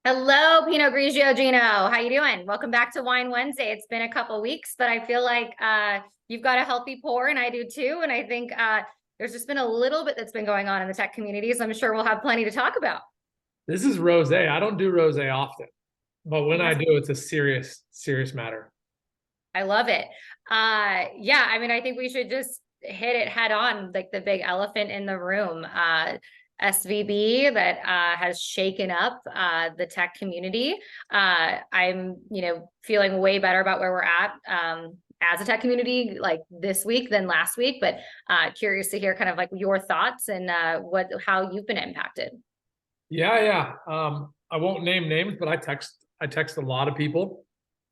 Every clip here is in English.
Hello, Pinot Grigio Gino. How you doing? Welcome back to Whine Wednesday. It's been a couple weeks, but I feel like you've got a healthy pour, and I do too. And I think there's just been a little bit that's been going on in the tech community, so I'm sure we'll have plenty to talk about. This is rosé. I don't do rosé often, but when I do, it's a serious, serious matter. I love it. Yeah, I mean, I think we should just hit it head on, like the big elephant in the room. SVB that has shaken up the tech community. I'm, feeling way better about where we're at as a tech community, like this week than last week. But curious to hear kind of like your thoughts and how you've been impacted. Yeah. I won't name names, but I text a lot of people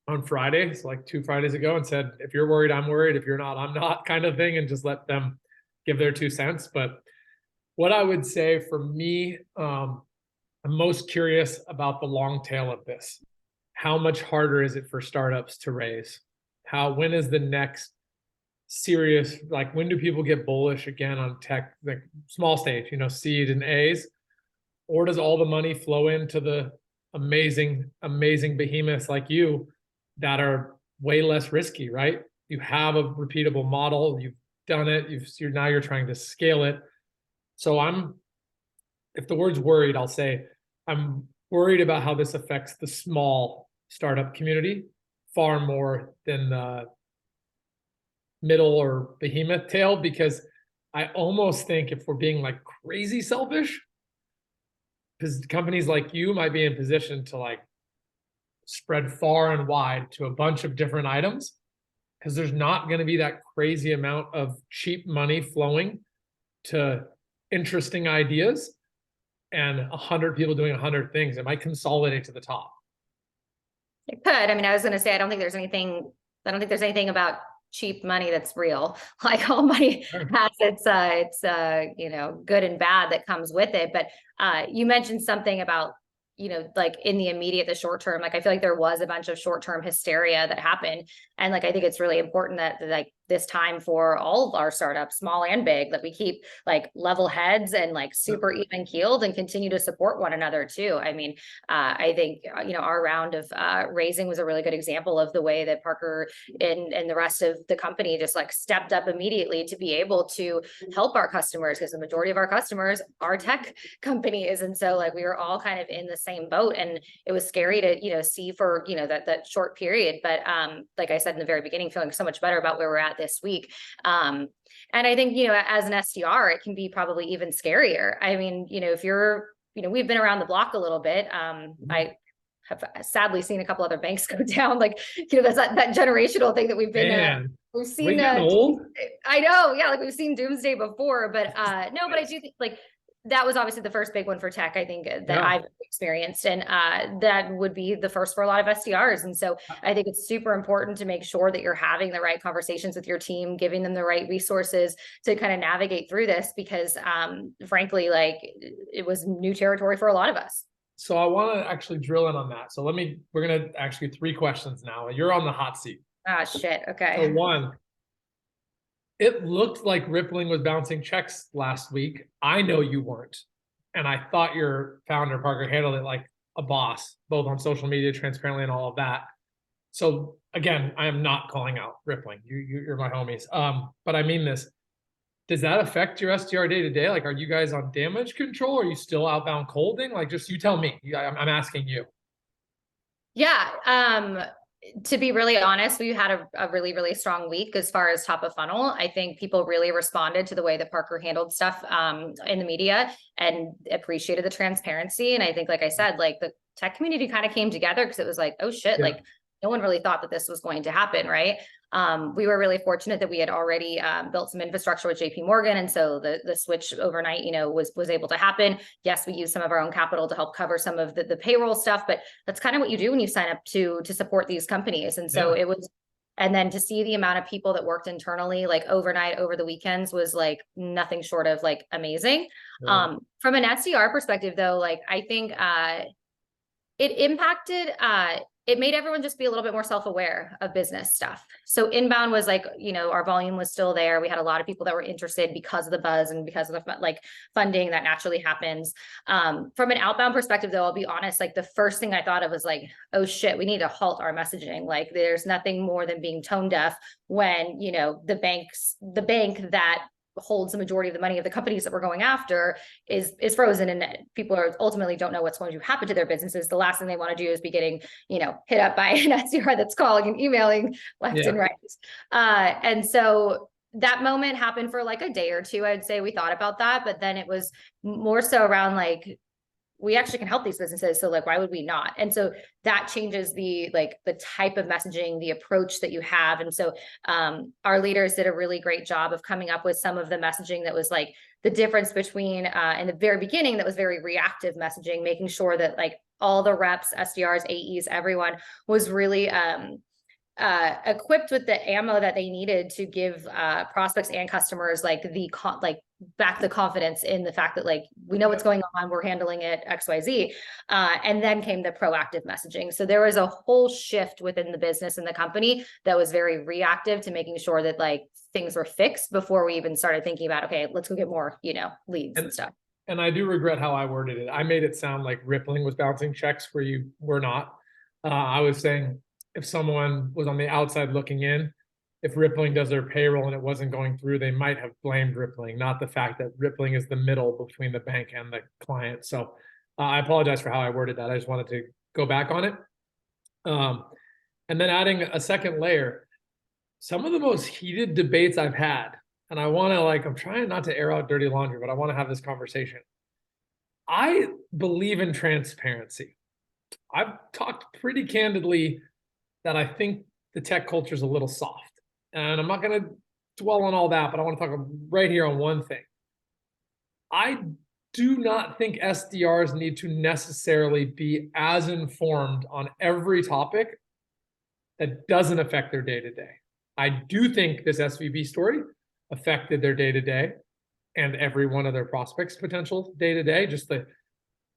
on Friday. It's like 2 Fridays ago, and said, if you're worried, I'm worried. If you're not, I'm not, kind of thing, and just let them give their 2 cents. But what I would say for me, I'm most curious about the long tail of this. How much harder is it for startups to raise? When is the next serious, like when do people get bullish again on tech, like small stage, seed and A's? Or does all the money flow into the amazing behemoths like you that are way less risky, right? You have a repeatable model, you've done it, you're trying to scale it. So if the word's worried, I'll say I'm worried about how this affects the small startup community far more than the middle or behemoth tail, because I almost think if we're being like crazy selfish, because companies like you might be in position to like spread far and wide to a bunch of different items, because there's not going to be that crazy amount of cheap money flowing to interesting ideas and 100 people doing 100 things. It might consolidate to the top. It could. I mean, I was going to say, I don't think there's anything about cheap money that's real. Like all money has its good and bad that comes with it. But you mentioned something about, like in the short term, like I feel like there was a bunch of short-term hysteria that happened. And like, I think it's really important that like this time for all of our startups, small and big, that we keep like level heads and like super even keeled and continue to support one another too. I mean, I think, our round of raising was a really good example of the way that Parker and the rest of the company just like stepped up immediately to be able to help our customers, because the majority of our customers are tech companies. And so like we were all kind of in the same boat, and it was scary to, see for, that short period. But like I said in the very beginning, feeling so much better about where we're at this week. And I think, as an SDR, it can be probably even scarier. I mean, if you're, we've been around the block a little bit. I have sadly seen a couple other banks go down. Like, that's that generational thing that we've seen. Old. I know. Yeah. Like we've seen doomsday before, but no, but I do think like that was obviously the first big one for tech, I think, that I've experienced. And that would be the first for a lot of SDRs. And so I think it's super important to make sure that you're having the right conversations with your team, giving them the right resources to kind of navigate through this, because frankly, like it was new territory for a lot of us. So I want to actually drill in on that. So we're going to ask you 3 questions now. You're on the hot seat. Ah, shit. Okay. So one, it looked like Rippling was bouncing checks last week. I know you weren't. And I thought your founder, Parker, handled it like a boss, both on social media, transparently, and all of that. So again, I am not calling out Rippling. You're my homies. But I mean this. Does that affect your SDR day to day? Like, are you guys on damage control? Are you still outbound colding? Like, just you tell me. I'm asking you. Yeah. To be really honest, we had a really, really strong week as far as top of funnel. I think people really responded to the way that Parker handled stuff in the media and appreciated the transparency. And I think, like I said, like the tech community kind of came together because it was like, oh shit, like no one really thought that this was going to happen, right? We were really fortunate that we had already built some infrastructure with JP Morgan. And so the switch overnight, was able to happen. Yes, we used some of our own capital to help cover some of the payroll stuff, but that's kind of what you do when you sign up to support these companies. And so it was, and then to see the amount of people that worked internally, like overnight, over the weekends, was like nothing short of like amazing. From an SDR perspective though, like I think it impacted it made everyone just be a little bit more self-aware of business stuff. So inbound was like, our volume was still there. We had a lot of people that were interested because of the buzz and because of the like funding that naturally happens. From an outbound perspective, though, I'll be honest, like the first thing I thought of was like, oh shit, we need to halt our messaging. Like there's nothing more than being tone deaf when, the bank that holds the majority of the money of the companies that we're going after is frozen, and people are ultimately don't know what's going to happen to their businesses. The last thing they want to do is be getting, hit up by an SDR that's calling and emailing left and right. And so that moment happened for like a day or two. I'd say we thought about that, but then it was more so around like, we actually can help these businesses. So like, why would we not? And so that changes the type of messaging, the approach that you have. And so our leaders did a really great job of coming up with some of the messaging that was like the difference between in the very beginning, that was very reactive messaging, making sure that like all the reps, SDRs, AEs, everyone was really equipped with the ammo that they needed to give prospects and customers like back the confidence in the fact that like we know what's going on, we're handling it XYZ. And then came the proactive messaging. So there was a whole shift within the business and the company that was very reactive to making sure that like things were fixed before we even started thinking about, okay, let's go get more, leads and stuff. And I do regret how I worded it. I made it sound like Rippling was bouncing checks where you were not. I was saying if someone was on the outside looking in, if Rippling does their payroll and it wasn't going through, they might have blamed Rippling, not the fact that Rippling is the middle between the bank and the client. So I apologize for how I worded that. I just wanted to go back on it. And then adding a second layer, some of the most heated debates I've had, and I want to I'm trying not to air out dirty laundry, but I want to have this conversation. I believe in transparency. I've talked pretty candidly that I think the tech culture is a little soft. And I'm not going to dwell on all that, but I want to talk right here on one thing. I do not think SDRs need to necessarily be as informed on every topic that doesn't affect their day-to-day. I do think this SVB story affected their day-to-day and every one of their prospects' potential day-to-day, just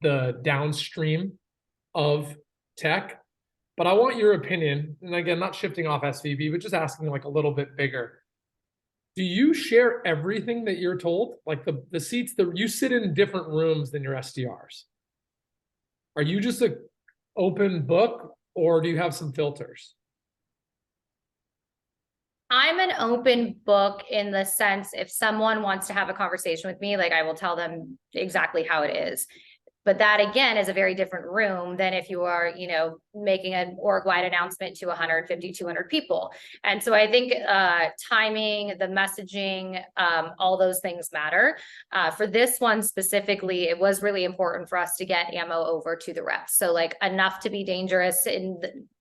the downstream of tech. But I want your opinion, and again, not shifting off SVB, but just asking like a little bit bigger. Do you share everything that you're told? Like the seats, you sit in different rooms than your SDRs. Are you just an open book, or do you have some filters? I'm an open book in the sense if someone wants to have a conversation with me, like I will tell them exactly how it is. But that again is a very different room than if you are, making an org-wide announcement to 150, 200 people. And so I think timing, the messaging, all those things matter. For this one specifically, it was really important for us to get ammo over to the reps. So like enough to be dangerous,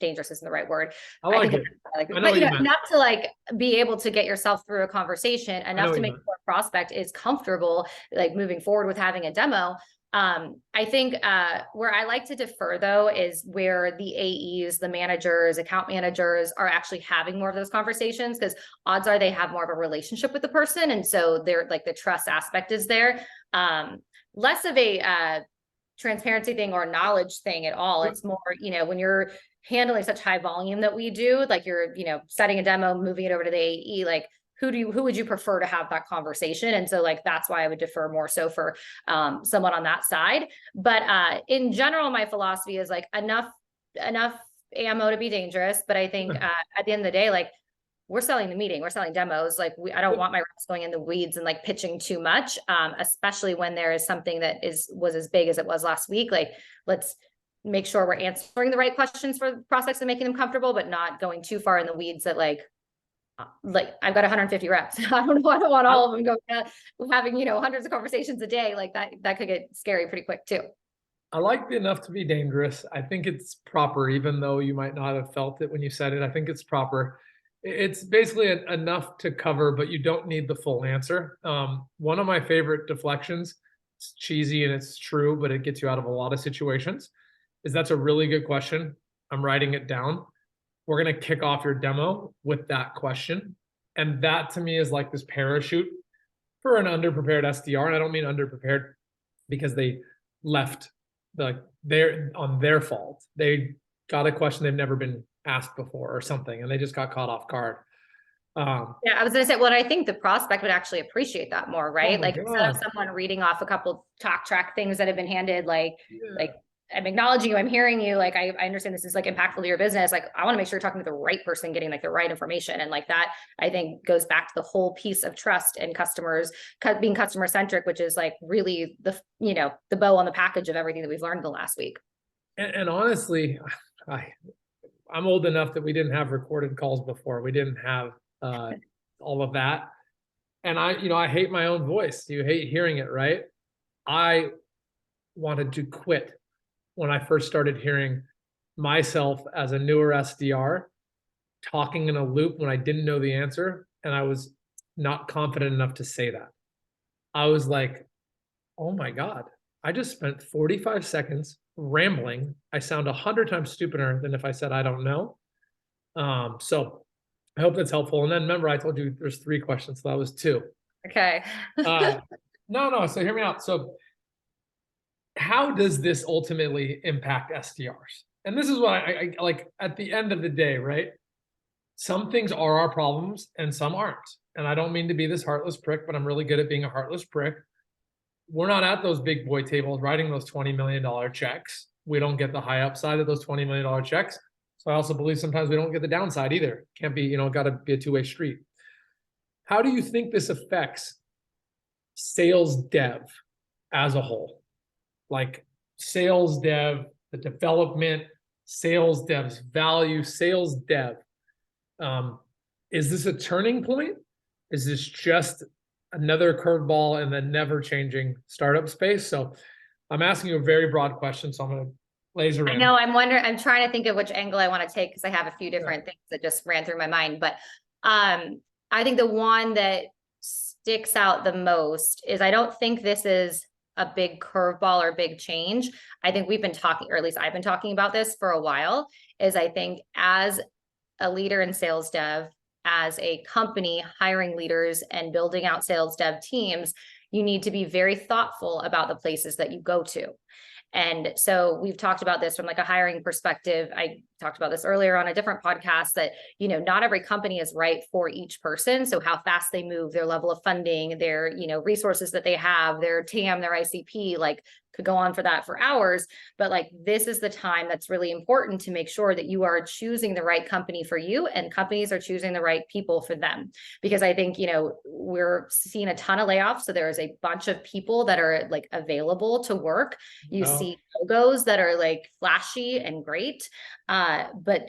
dangerous isn't the right word. I like it. But enough to like be able to get yourself through a conversation, enough to make sure a prospect is comfortable, like moving forward with having a demo. I think where I like to defer though is where the AEs, the managers, account managers are actually having more of those conversations, because odds are they have more of a relationship with the person. And so they're like the trust aspect is there. Less of a transparency thing or knowledge thing at all. It's more, when you're handling such high volume that we do, like you're, setting a demo, moving it over to the AE, like who would you prefer to have that conversation? And so like, that's why I would defer more so for someone on that side. But in general, my philosophy is like enough ammo to be dangerous. But I think at the end of the day, like we're selling the meeting, we're selling demos. Like I don't want my reps going in the weeds and like pitching too much, especially when there is something that was as big as it was last week. Like let's make sure we're answering the right questions for prospects and making them comfortable, but not going too far in the weeds that like I've got 150 reps. I don't want all of them going having, hundreds of conversations a day. Like that could get scary pretty quick too. I like the enough to be dangerous. I think it's proper, even though you might not have felt it when you said it. I think it's proper. It's basically enough to cover, but you don't need the full answer. One of my favorite deflections, it's cheesy and it's true, but it gets you out of a lot of situations, is that's a really good question. I'm writing it down. We're going to kick off your demo with that question. And that to me is like this parachute for an underprepared SDR. And I don't mean underprepared because they left they're on their fault. They got a question they've never been asked before or something, and they just got caught off guard. Yeah, I was gonna say, well, I think the prospect would actually appreciate that more, right? my Like instead of God. someone reading off a couple talk track things that have been handed, Yeah. like I'm acknowledging you, I'm hearing you, like I understand this is like impactful to your business. Like I want to make sure you're talking to the right person, getting like the right information. And like that, I think goes back to the whole piece of trust and customers being customer centric, which is like really the, you know, the bow on the package of everything that we've learned in the last week. And honestly, I'm old enough that we didn't have recorded calls before. We didn't have all of that. And I hate my own voice. You hate hearing it, right? I wanted to quit when I first started hearing myself as a newer SDR talking in a loop when I didn't know the answer. And I was not confident enough to say that. I was like, oh my God, I just spent 45 seconds rambling. I sound 100 times stupider than if I said, I don't know. So I hope that's helpful. And then remember, I told you there's 3 questions. So that was 2. Okay. No. So hear me out. So how does this ultimately impact SDRs? And this is what I like at the end of the day, right? Some things are our problems and some aren't. And I don't mean to be this heartless prick, but I'm really good at being a heartless prick. We're not at those big boy tables writing those $20 million checks. We don't get the high upside of those $20 million checks. So I also believe sometimes we don't get the downside either. Can't be, got to be a two-way street. How do you think this affects sales dev as a whole? Like sales dev, the development, sales dev's value, sales dev. Is this a turning point? Is this just another curveball in the never changing startup space? So I'm asking you a very broad question. So I'm going to laser in. I know, I'm trying to think of which angle I want to take because I have a few different things that just ran through my mind. But I think the one that sticks out the most is I don't think this is a big curveball or big change. I think we've been talking, or at least I've been talking about this for a while, is I think as a leader in sales dev, as a company hiring leaders and building out sales dev teams, you need to be very thoughtful about the places that you go to. And so we've talked about this from like a hiring perspective. I talked about this earlier on a different podcast that, not every company is right for each person. So how fast they move, their level of funding, their, resources that they have, their TAM, their ICP, like could go on for that for hours. But like, this is the time that's really important to make sure that you are choosing the right company for you and companies are choosing the right people for them. Because I think, we're seeing a ton of layoffs. So there is a bunch of people that are like available to work. You see logos that are like flashy and great. But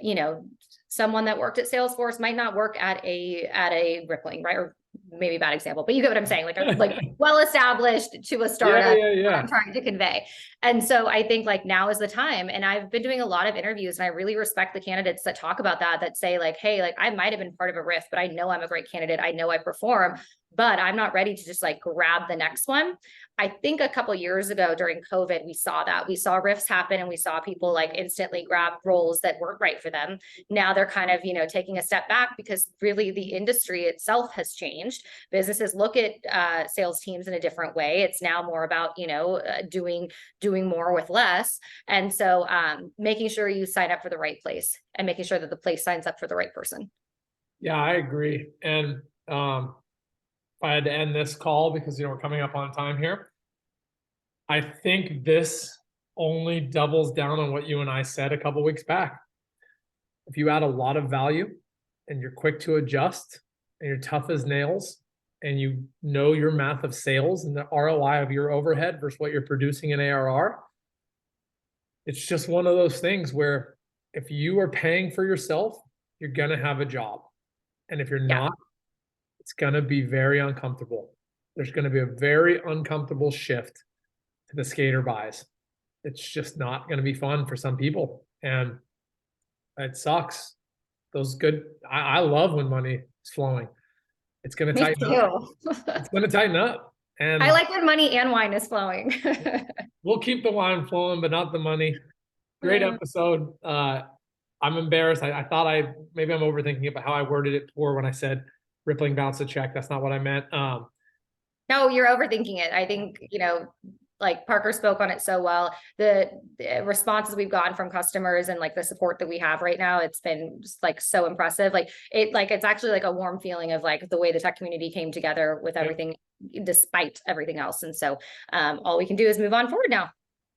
someone that worked at Salesforce might not work at a Rippling, right? Or maybe a bad example, but you get what I'm saying, like well-established to a startup. Yeah. I'm trying to convey. And so I think like now is the time. And I've been doing a lot of interviews and I really respect the candidates that talk about that say like, hey, like I might've been part of a riff, but I know I'm a great candidate. I know I perform, but I'm not ready to just like grab the next one. I think a couple of years ago during COVID, we saw riffs happen and we saw people like instantly grab roles that weren't right for them. Now they're kind of, taking a step back because really the industry itself has changed. Businesses look at sales teams in a different way. It's now more about, doing more with less. And so making sure you sign up for the right place and making sure that the place signs up for the right person. Yeah, I agree. And if I had to end this call because we're coming up on time here, I think this only doubles down on what you and I said a couple weeks back. If you add a lot of value and you're quick to adjust and you're tough as nails and you know your math of sales and the ROI of your overhead versus what you're producing in ARR, it's just one of those things where if you are paying for yourself, you're going to have a job. And if you're not, it's going to be very uncomfortable. There's going to be a very uncomfortable shift to the skater buys. It's just not going to be fun for some people. And it sucks. I love when money is flowing. It's going to tighten up. It's going to tighten up. And I like when money and wine is flowing. We'll keep the wine flowing, but not the money. Great episode. I'm embarrassed. I thought maybe I'm overthinking it, but how I worded it before when I said Rippling bounce a check. That's not what I meant. No, you're overthinking it. I think, like Parker spoke on it so well. The responses we've gotten from customers and like the support that we have right now, it's been just like so impressive. Like it's actually like a warm feeling of like the way the tech community came together with everything, despite everything else. And so all we can do is move on forward now.